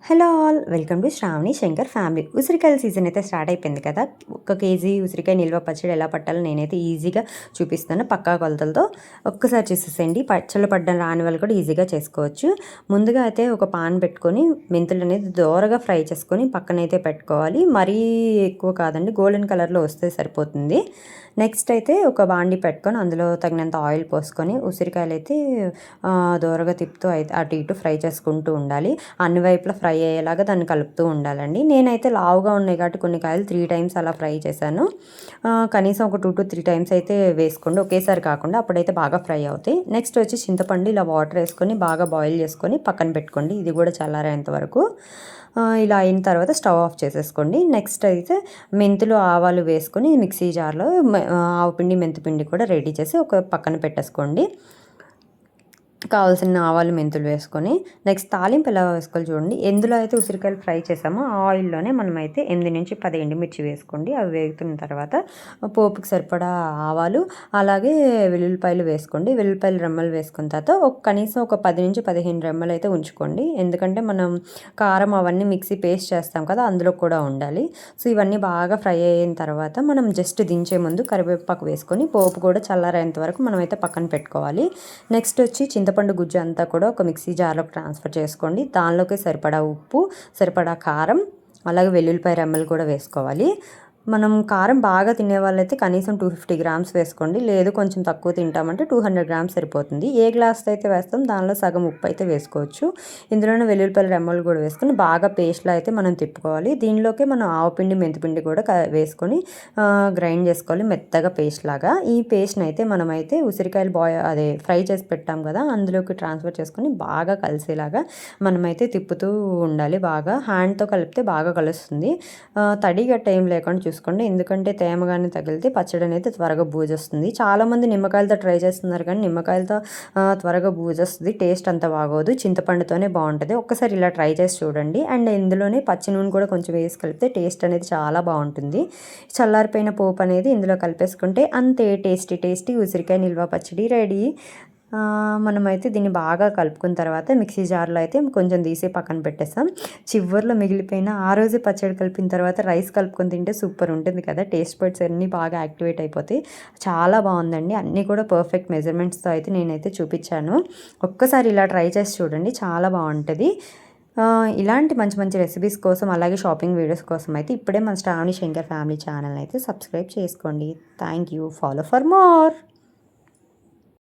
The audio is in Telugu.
Hello all, welcome to Shravani Shankar family. ఉసిరికాయల సీజన్ అయితే స్టార్ట్ అయిపోయింది కదా. 1 కేజీ ఉసిరికాయ నిల్వ పచ్చడి ఎలా పట్టాలో నేనైతే ఈజీగా చూపిస్తాను పక్కా కొలతలతో. ఒక్కసారి చూసేసేయండి. పచ్చళ్ళు పడ్డం రాని వాళ్ళు కూడా ఈజీగా చేసుకోవచ్చు. ముందుగా అయితే ఒక పాన్ పెట్టుకొని మెంతులు అనేది దోరగా ఫ్రై చేసుకొని పక్కనైతే పెట్టుకోవాలి. మరీ ఎక్కువ కాదండి, గోల్డెన్ కలర్లో వస్తే సరిపోతుంది. నెక్స్ట్ అయితే ఒక బాండి పెట్టుకొని అందులో తగినంత ఆయిల్ పోసుకొని ఉసిరికాయలు అయితే దోరగా తిప్పుతూ అయితే అటు ఇటు ఫ్రై చేసుకుంటూ ఉండాలి. అన్ని వైపులా ఫ్రై అయ్యేలాగా దాన్ని కలుపుతూ ఉండాలండి. నేనైతే లావుగా ఉన్నాయి కాబట్టి కొన్ని కాయలు 3 టైమ్స్ అలా ఫ్రై చేశాను. కనీసం ఒక 2 to 3 టైమ్స్ అయితే వేసుకోండి, ఒకేసారి కాకుండా, అప్పుడైతే బాగా ఫ్రై అవుతాయి. నెక్స్ట్ వచ్చి చింతపండు ఇలా వాటర్ వేసుకొని బాగా బాయిల్ చేసుకొని పక్కన పెట్టుకోండి. ఇది కూడా చల్లారేంత వరకు. ఇలా అయిన తర్వాత స్టవ్ ఆఫ్ చేసేసుకోండి. నెక్స్ట్ అయితే మెంతులు ఆవాలు వేసుకొని మిక్సీ జార్లో ఆవుపిండి మెంతిపిండి కూడా రెడీ చేసి ఒక పక్కన పెట్టేసుకోండి. కావాల్సిన ఆవాలు మెంతులు వేసుకొని నెక్స్ట్ తాలింపు ఎలా వేసుకోవాలి చూడండి. ఎందులో అయితే ఉసిరికాయలు ఫ్రై చేసామో ఆ ఆయిల్లోనే మనమైతే 8 నుంచి 10 ఎండుమిర్చి వేసుకోండి. అవి వేగుతున్న తర్వాత పోపుకి సరిపడా ఆవాలు అలాగే వెల్లుల్లిపాయలు వేసుకోండి. వెల్లుల్లిపాయలు రెమ్మలు వేసుకున్న తర్వాత కనీసం ఒక 10 నుంచి 15 రెమ్మలు అయితే ఉంచుకోండి. ఎందుకంటే మనం కారం అవన్నీ మిక్సీ పేస్ట్ చేస్తాం కదా, అందులో కూడా ఉండాలి. సో ఇవన్నీ బాగా ఫ్రై అయిన తర్వాత మనం జస్ట్ దించే ముందు కరివేపాకు వేసుకొని పోపు కూడా చల్లారేంత వరకు మనమైతే పక్కన పెట్టుకోవాలి. నెక్స్ట్ వచ్చి చింతపండు గుజ్జు అంతా కూడా ఒక మిక్సీ జార్లోకి ట్రాన్స్ఫర్ చేసుకోండి. దానిలోకి సరిపడా ఉప్పు, సరిపడా కారం, అలాగే వెల్లుల్లిపాయ రెమ్మలు కూడా వేసుకోవాలి. మనం కారం బాగా తినే వాళ్ళైతే కనీసం 250 గ్రామ్స్ వేసుకోండి. లేదు కొంచెం తక్కువ తింటామంటే 200 గ్రామ్స్ సరిపోతుంది. ఏ గ్లాస్తో అయితే వేస్తాం దానిలో సగం ఉప్పు అయితే వేసుకోవచ్చు. ఇందులోనే వెల్లుల్లిపాయల రెమ్మలు కూడా వేసుకొని బాగా పేస్ట్లో అయితే మనం తిప్పుకోవాలి. దీనిలోకి మనం ఆవపిండి మెంతిపిండి కూడా వేసుకొని గ్రైండ్ చేసుకోవాలి మెత్తగా పేస్ట్ లాగా. ఈ పేస్ట్ని అయితే మనమైతే ఉసిరికాయలు అదే ఫ్రై చేసి పెట్టాం కదా, అందులోకి ట్రాన్స్ఫర్ చేసుకొని బాగా కలిసేలాగా మనమైతే తిప్పుతూ ఉండాలి. బాగా హ్యాండ్తో కలిపితే బాగా కలుస్తుంది. తడిగా టైం లేకుండా చూసుకోండి, ఎందుకంటే తేమగానే తగిలితే పచ్చడి అనేది త్వరగా బూజొస్తుంది. చాలామంది నిమ్మకాయలతో ట్రై చేస్తున్నారు కానీ నిమ్మకాయలతో త్వరగా బూజొస్తుంది, టేస్ట్ అంత బాగోదు. చింతపండుతోనే బాగుంటుంది. ఒక్కసారి ఇలా ట్రై చేసి చూడండి. అండ్ ఇందులోనే పచ్చి నూనె కూడా కొంచెం వేసి కలిపితే టేస్ట్ అనేది చాలా బాగుంటుంది. చల్లారిపోయిన పోపు అనేది ఇందులో కలిపేసుకుంటే అంతే, టేస్టీ ఉసిరికాయ నిల్వ పచ్చడి రెడీ. మనమైతే దీన్ని బాగా కలుపుకున్న తర్వాత మిక్సీ జార్లో అయితే కొంచెం తీసి పక్కన పెట్టేస్తాం. చివరిలో మిగిలిపోయిన ఆ రోజు పచ్చడి కలిపిన తర్వాత రైస్ కలుపుకొని తింటే సూపర్ ఉంటుంది కదా. టేస్ట్ బడ్స్ అన్నీ బాగా యాక్టివేట్ అయిపోతాయి. చాలా బాగుందండి. అన్నీ కూడా పర్ఫెక్ట్ మెజర్మెంట్స్తో అయితే నేనైతే చూపించాను. ఒక్కసారి ఇలా ట్రై చేసి చూడండి, చాలా బాగుంటుంది. ఇలాంటి మంచి మంచి రెసిపీస్ కోసం అలాగే షాపింగ్ వీడియోస్ కోసం అయితే ఇప్పుడే మన శ్రావణి శంకర్ ఫ్యామిలీ ఛానల్ అయితే సబ్స్క్రైబ్ చేసుకోండి. Thank you. Follow for more.